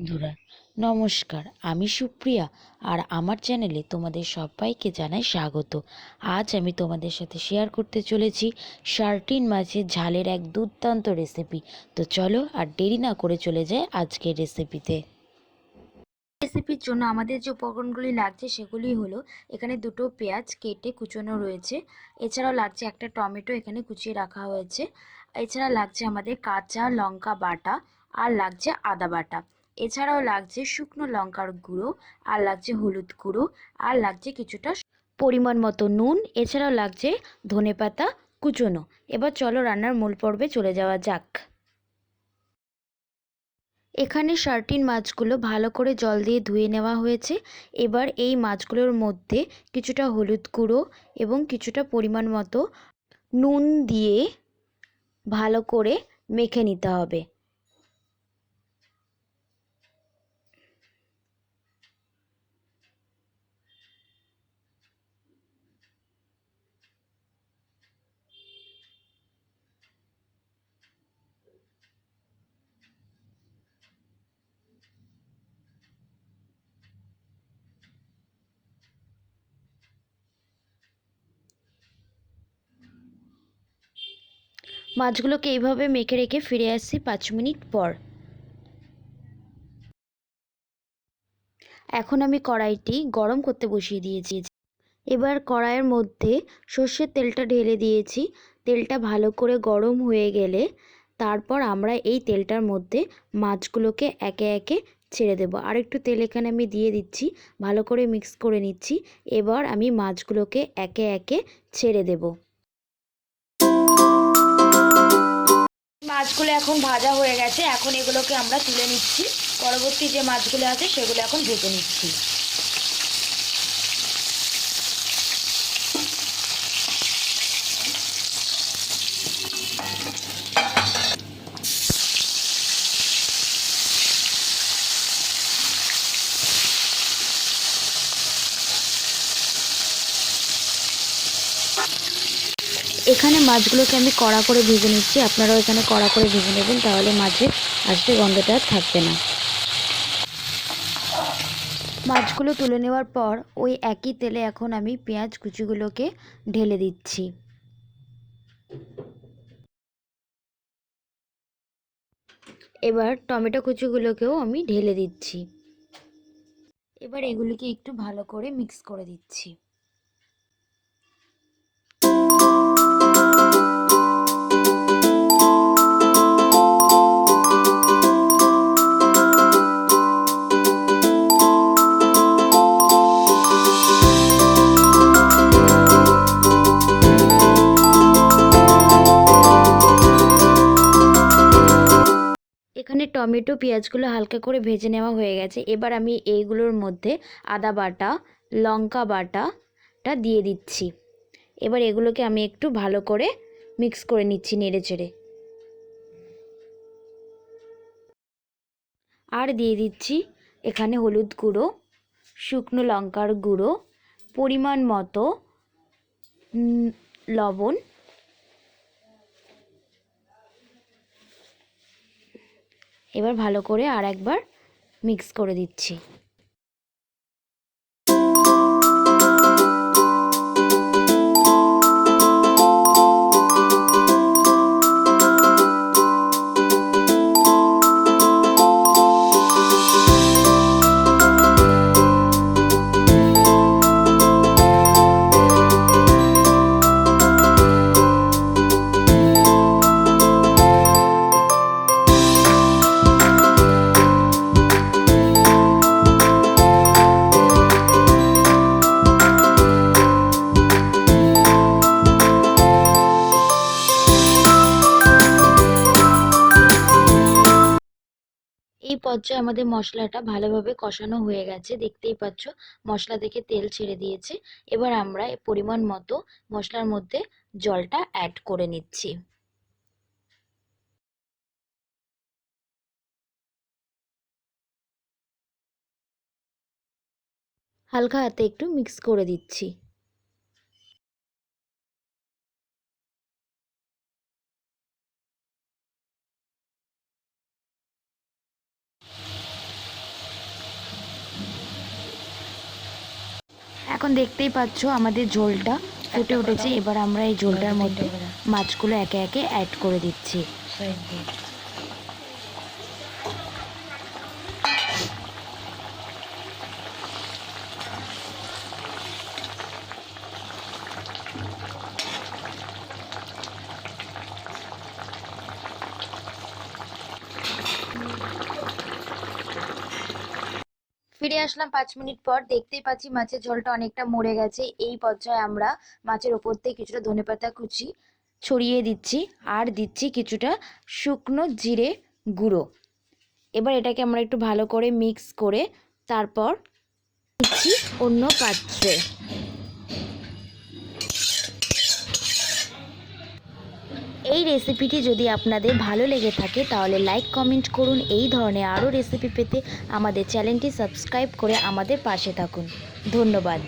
বন্ধুরা নমস্কার, আমি সুপ্রিয়া আর আমার চ্যানেলে তোমাদের সবাইকে জানাই স্বাগত। আজ আমি তোমাদের সাথে শেয়ার করতে চলেছি সার্টিন মাছের ঝালের এক দুর্দান্ত রেসিপি। তো চলো আর দেরি না করে চলে যাই আজকের রেসিপিতে। রেসিপির জন্য আমাদের যে উপকরণগুলি লাগছে সেগুলি হলো, এখানে দুটো পেঁয়াজ কেটে কুচোনো রয়েছে, এছাড়াও লাগছে একটা টমেটো এখানে কুচিয়ে রাখা হয়েছে, এছাড়া লাগছে আমাদের কাঁচা লঙ্কা বাটা, আর লাগছে আদা বাটা, এছাড়াও লাগছে শুকনো লঙ্কার গুঁড়ো, আর লাগছে হলুদ গুঁড়ো, আর লাগছে কিছুটা পরিমাণ মতো নুন, এছাড়াও লাগছে ধনেপাতা কুচোনো। এবার চলো রান্নার মূল পর্বে চলে যাওয়া যাক। এখানে সার্টিন মাছগুলো ভালো করে জল দিয়ে ধুয়ে নেওয়া হয়েছে। এবার এই মাছগুলোর মধ্যে কিছুটা হলুদ গুঁড়ো এবং কিছুটা পরিমাণ মতো নুন দিয়ে ভালো করে মেখে নিতে হবে। মাছগুলোকে এইভাবে মেখে রেখে ফিরে আসছি 5 মিনিট পর। এখন আমি কড়াইটি গরম করতে বসিয়ে দিয়েছি। এবার কড়াইয়ের মধ্যে সর্ষের তেলটা ঢেলে দিয়েছি। তেলটা ভালো করে গরম হয়ে গেলে তারপর আমরা এই তেলটার মধ্যে মাছগুলোকে একে একে ছেড়ে দেব। আর একটু তেল এখানে আমি দিয়ে দিচ্ছি, ভালো করে মিক্স করে নিচ্ছি। এবার আমি মাছগুলোকে একে একে ছেড়ে দেব। মাছগুলো এখন ভাজা হয়ে গেছে, এখন এগুলোকে আমরা তুলে নিচ্ছি। পরবর্তী যে মাছগুলো আছে সেগুলো এখন ভেজে নিচ্ছি। এখানে মাছগুলোকে আমি কড়া করে ভেজে নিচ্ছি, আপনারাও এখানে কড়া করে ভেজে নেবেন, তাহলে মাছের আস্তে গন্ধটা থাকবে না। মাছগুলো তুলে নেওয়ার পর ওই একই তেলে এখন আমি পেঁয়াজ কুচিগুলোকে ঢেলে দিচ্ছি। এবার টমেটো কুচিগুলোকেও আমি ঢেলে দিচ্ছি। এবার এগুলিকে একটু ভালো করে মিক্স করে দিচ্ছি। এখানে টমেটো পেঁয়াজগুলো হালকা করে ভেজে নেওয়া হয়ে গেছে। এবার আমি এইগুলোর মধ্যে আদা বাটা, লঙ্কা বাটাটা দিয়ে দিচ্ছি। এবার এগুলোকে আমি একটু ভালো করে মিক্স করে নিচ্ছি নেড়ে চেড়ে। আর দিয়ে দিচ্ছি এখানে হলুদ গুঁড়ো, শুকনো লঙ্কার গুঁড়ো, পরিমাণ মতো লবণ, এবার ভালো করে আর একবার মিক্স করে দিচ্ছি। এই পর্যায়ে আমাদের মশলাটা ভালোভাবে কষানো হয়ে গেছে, দেখতেই পাচ্ছ মশলা থেকে তেল ছেড়ে দিয়েছে। এবার আমরা পরিমাণ মতো মশলার মধ্যে জলটা অ্যাড করে নিচ্ছি। হালকা হাতে একটু মিক্স করে দিচ্ছি। এখন দেখতেই পাচ্ছ আমাদের ঝোলটা ফুটে উঠেছে। এবার আমরা এই ঝোলটার মধ্যে মাছগুলো একে একে অ্যাড করে দিচ্ছি। ফিরে আসলাম 5 মিনিট পর। দেখতেই পাচ্ছি মাছের ঝোলটা অনেকটা মরে গেছে। এই পর্যায়ে আমরা মাছের ওপর থেকে কিছুটা ধনেপাতা কুচি ছড়িয়ে দিচ্ছি আর দিচ্ছি কিছুটা শুকনো জিরে গুঁড়ো। এবার এটাকে আমরা একটু ভালো করে মিক্স করে তারপর দিচ্ছি অন্য পাত্রে। এই রেসিপিটি যদি আপনাদের ভালো লেগে থাকে তাহলে লাইক কমেন্ট করুন। এই ধরনের আরও রেসিপি পেতে আমাদের চ্যানেলটি সাবস্ক্রাইব করে আমাদের পাশে থাকুন। ধন্যবাদ।